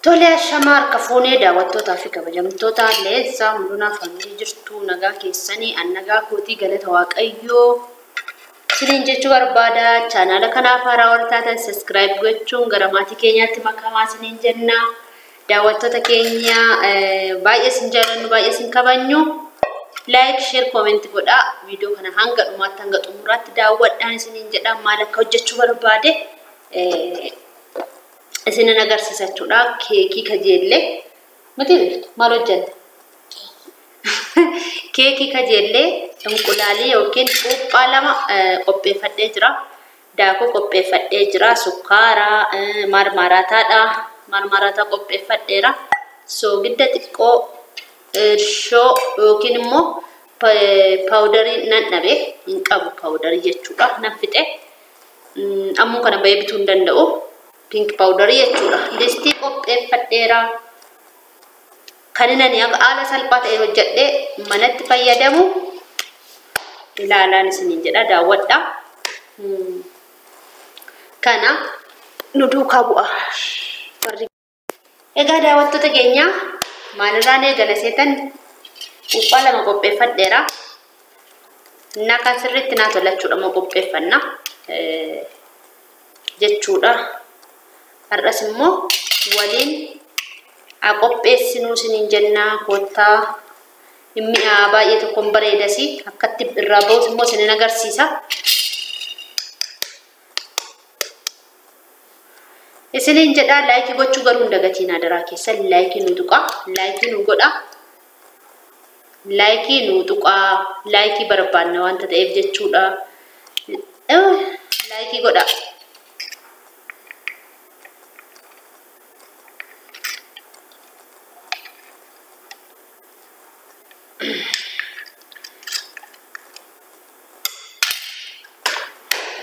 Tole shamar kafuunee daawwattootaa fi kabajamtoota leensaa hundumaa familii jirtu nagaa keessanii annagaa kootii galata waaqayyoo siniin jechuu barbaada. Chaanaala kanaaf haaraa wartaatan subscribe gochuun gara maatii keenyaatti makamaa siniin jenna. Daawwattoota keenya baay'ee sin jaalannu baay'ee sin kabajnu. Like, share, comment godhaa. Viidiyoo kana hanga dhumaatti hanga xumuraatti daawwadhaan siniin jedha. Maal akka hojjechuu barbaade isinin agarsiisachuudha. Keekii kajeellee miti maal hojjenne keekii kajeellee inqulaalii yookiin cuuphaa lama qopheeffadhee jira. Daakuu qopheeffadhee jira. Sukkaara marmaraataadha. Marmaraataa qopheeffadheera. Soogidda xiqqoo irshoo yookiin immoo paawudarii nan dhabe hin qabu paawudarii jechuudha. Nan fixe ammoo kana bahee bituu hin danda'u. Pink powder jechuudha. Listii qopheeffadheera. Kan inni haala salphaa ta'een hojjedhee manatti fayyadamu ilaalaan isiniin jedha daawwadha. Kana nu duukaa bu'a. Egaa daawwattoota keenya maalirraan eegala seetan cuuphaa lama qopheeffadheera. Innaa kan sirriitti naa tolachuudha moo qopheeffanna jechuudha. Har'as immoo waliin qopheessinuu siniin jennaa koottaa mi'aa baay'ee tokkoon bareedasi akkatti irraa ba'us immoo sinin agarsiisa. Isiniin jedhaa laayikii gochuu garuu hin dagatiin adaraa keessa laayikii nu tuqaa laayikii nu godha laayikii nu tuqaa laayikii barbaanna wanta ta'eef jechuudha. Laayikii godha.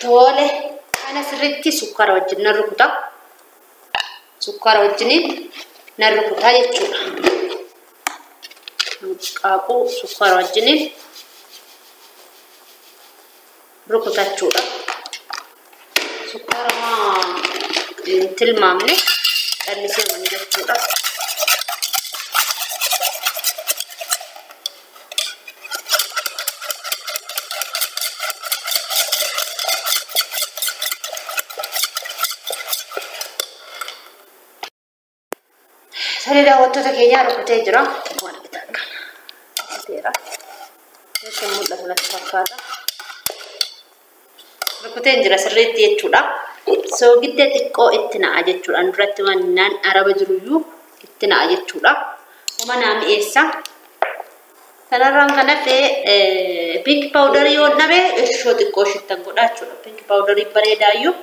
Tole kana sirriitti sukkaara wajjin nan rukuta. Sukkaara wajjin nan rukuta jechuudha. Qaaquu sukkaara wajjin rukutachuudha. Sukkaara tilmaamne dhallisee wani jechuudha. Tole daawwattoota keenya rukutee jira. Waan bitaa kana rukuteera. Yesuun mul'atu natti fakkaata. Rukuteen jira sirriitti jechuudha. Soogidda xiqqoo itti na'a jechuudha. Duratti mannaan araba jiruyyuu itti na'a jechuudha. Uma naa mi'eessa. Kanarraan kan hafe pink powderii yoo dhabe irshoo xiqqoo shittan godha jechuudha. Pink powderii bareedaayyuu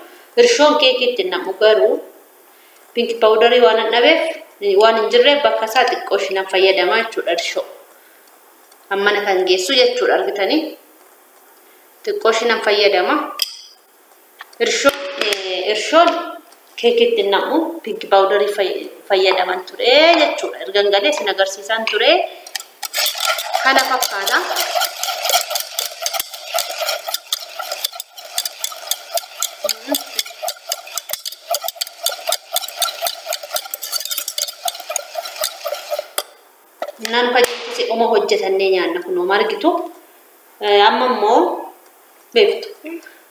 irshoon keekii itti naqu garuu pink powderii waan dhabeef waan hin jirre bakka isaa xiqqoo shinan fayyadama jechuudha. Irshoo ammana kan geessu jechuudha. Argitanii xiqqoo shinan fayyadama. Irshoon keekitti naqu pink powderii fayyadaman ture jechuudha. Ergan galee sin agarsiisan ture kana fakkaata. Nan fayyadamsi oma hojjetannee nyaanna kunoo margitu amma immoo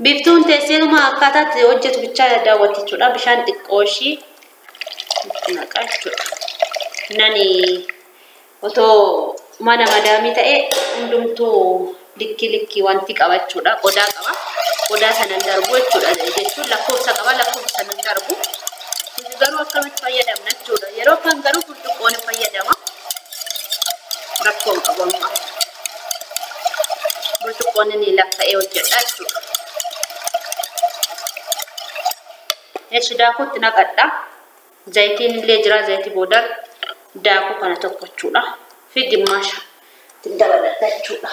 biiftuun teesseetuma akkaataatti hojjetu bichaa daawwachichuudha. Bishaan xiqqoo ishii itti naqaa jechuudha. Nani otoo mana madaamii ta'e hundumtuu likki wanti qabachuudha. Qodaa qaba. Qodaa sanan darbu jechuudha. Jechuun lakkoofsa qaba lakkoofsa sanan darbu. Garuu akkamitti fayyadamna jechuudha. Yeroo kan garuu burcuqqoon fayyadama. Rakkoon qabu amma. Burcuqqoon ni laffa'ee hojjedha jechuudha. Daakuutti naqadha. Zayitiin illee jira. Zayitii booda daakuu kana tokko jechuudha. Fi gimmaasha itti dabaladha jechuudha.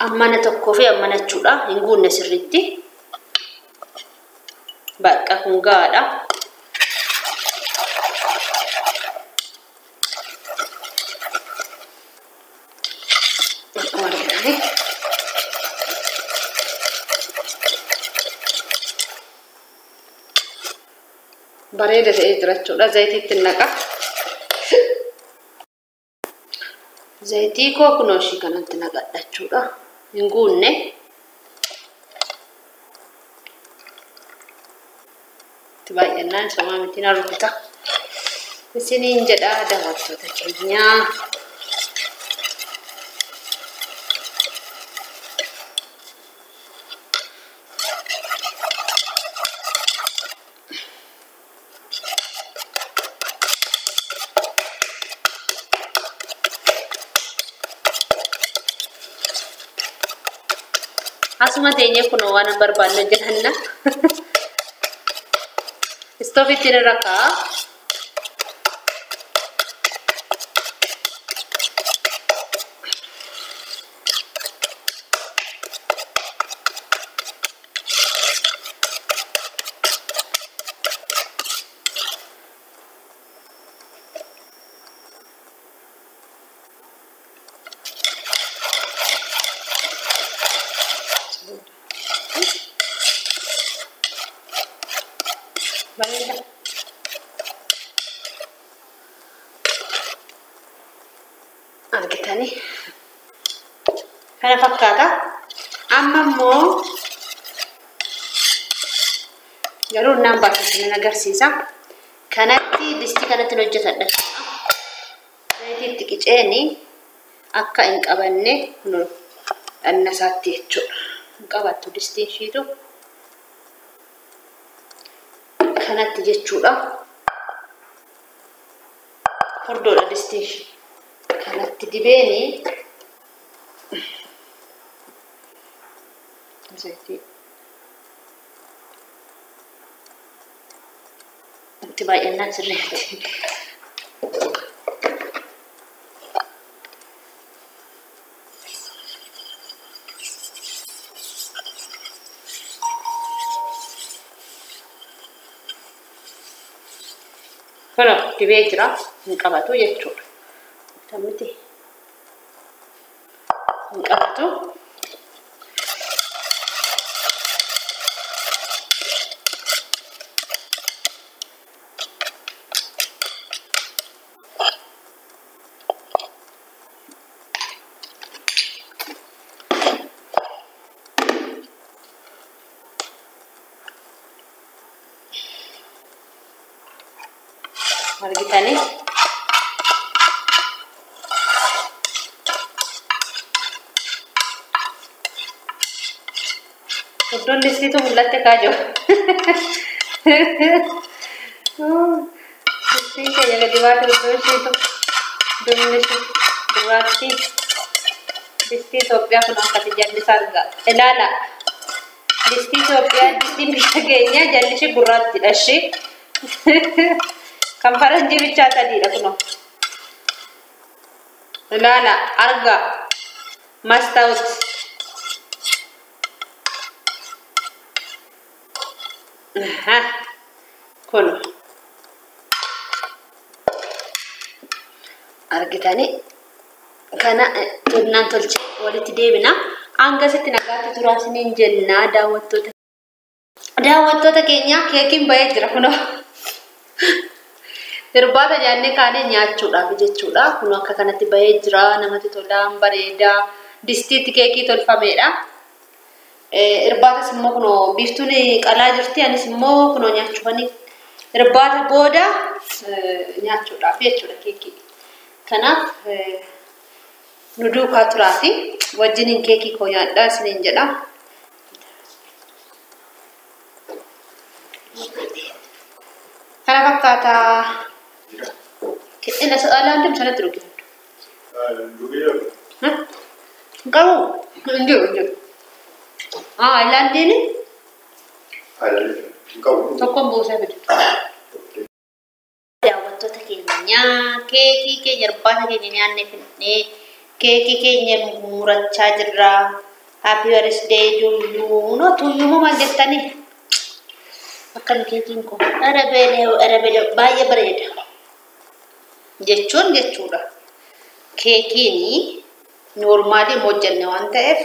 Ammana tokkoo fi ammana jechuudha. Hin guunne sirriitti. Bakka kun gaadha. bareeda ta'ee jira jechuudha. Zayitiitti naqa. Zayitii koo kunoo ishii kanatti naqadha jechuudha. Hin guunne. Itti baay'inaan samaa miti na rukuta. Isiniin jedha daawwattoota keenyaa. Asuma teenyee kun waan barbaanne jedhanna. Istoofitti ni rakaa. Bareeda. Argitanii kana fakkaata. Amma immoo garuu naan baasisanii agarsiisa. Kanatti distii kanatti hojjetadha. Zayitiitti qiceeni akka hin qabanne nu annasaatti jechuudha. Hin qabattu distiin ishiitu. Kanatti jechuudha. Furdoodha distiin ishii. Kanatti dibeeni zayitii itti baay'inaan sirreetti. Kana dibee jira hin qabatu jechuudha. Tamiti hin qabatu. Argitanii Furdon distiitu mul'atte kaajo. Distiin keenya gadi baate iddoo isheetu dumni ishee duraatti distii Itoophiyaa kun akkati jallisaa argaa. Ilaala distii Itoophiyaa distiin biyya keenya jalli ishee gurraattiidha ishee. Kan faranjii bichaa sadiidha kunoo. Ilaala arga mastaawut. Kunoo argitanii kana tolnaan tolche walitti deebina. Hangasitti nagaatti turaasiniin jennaa daawwattoota keenya. Keekiin bahee jira kunoo. Irbaata jaannee kaanee nyaachuudhaaf jechuudha. Kun akka kanatti bahee jira. Namatti tolaan bareedaa. Distiitti keekii tolfameedha. Irbaatas immoo kunoo biiftuun qalaa jirti. Anis immoo kunoo nyaachuufanii irbaata booda nyaachuudhaaf jechuudha keekii. Kanaaf nu duukaa turaati. Wajjiniin keekii koo nyaadhaa isiniin jedha. Kana fakkaata. Ina soalan dem sana terus. Kamu enggak. Island ini? Island. Kamu. Toko bosa betul. Daawwattoota keenya keekii keenya irbaata keenya nyaannee fidnee keekii keenya murachaa jirra. Happy birthday Tuyyuu. No Tuyyuu maal jettanii? Akkan keekiin kun arabeelee baay'ee bareeda. Jechuudha. Keekiin normaalii hojjenne waan ta'eef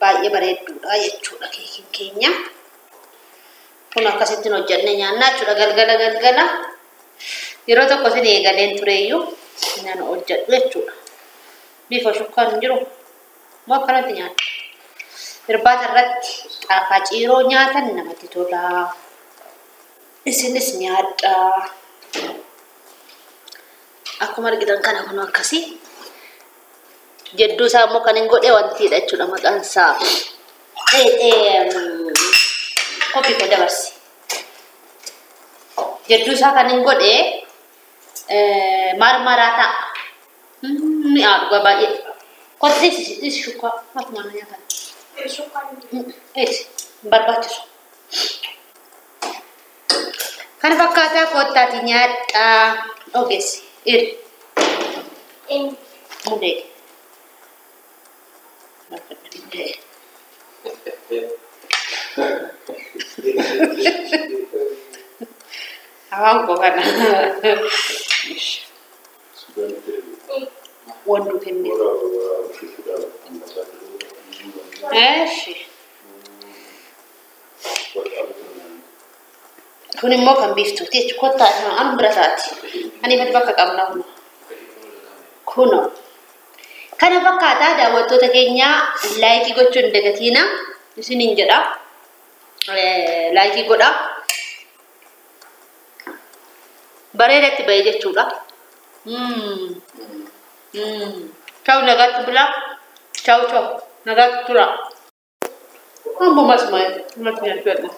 baay'ee bareedduudha jechuudha keekiin keenya. Kun akkasitti hojjannee nyaannaa jechuudha galgala. Yeroo tokko isin eegaleen tureeyyuu nyaanni hojjedhu jechuudha. Bifa shukkaan hin jiru. Moo akkanatti nyaata. Irbaata irratti xaafaa ciiroo nyaatan namatti tola. Isinis nyaadhaa. Akkuma argitan kana kun akkasii. Jedduu isaa immoo kan hin godhe wantiidha jechuudha maqaan isaa. Kophii koo dabarsi. Jedduu isaa kan hin godhe marmaraata. Dhugaa baay'ee. Kotti isi shukkaa akkuma nyaatan. Barbaachisu. Kan fakkaataa koottaati nyaadhaa. Ogeessi. Mudee. Awang kok kan. Waduh ini. Kuni mau kan beef tuh, dia cukup tak am berasati. Ani mati bakal kamu nak kuno. Karena bakal ada waktu tegenya like ikut cunda ketina, di sini jeda, like ikut dah. Barang tiba aja cura. Kau nagat belak, kau nagat cura. Ambo mas mai, mas ni aku ada.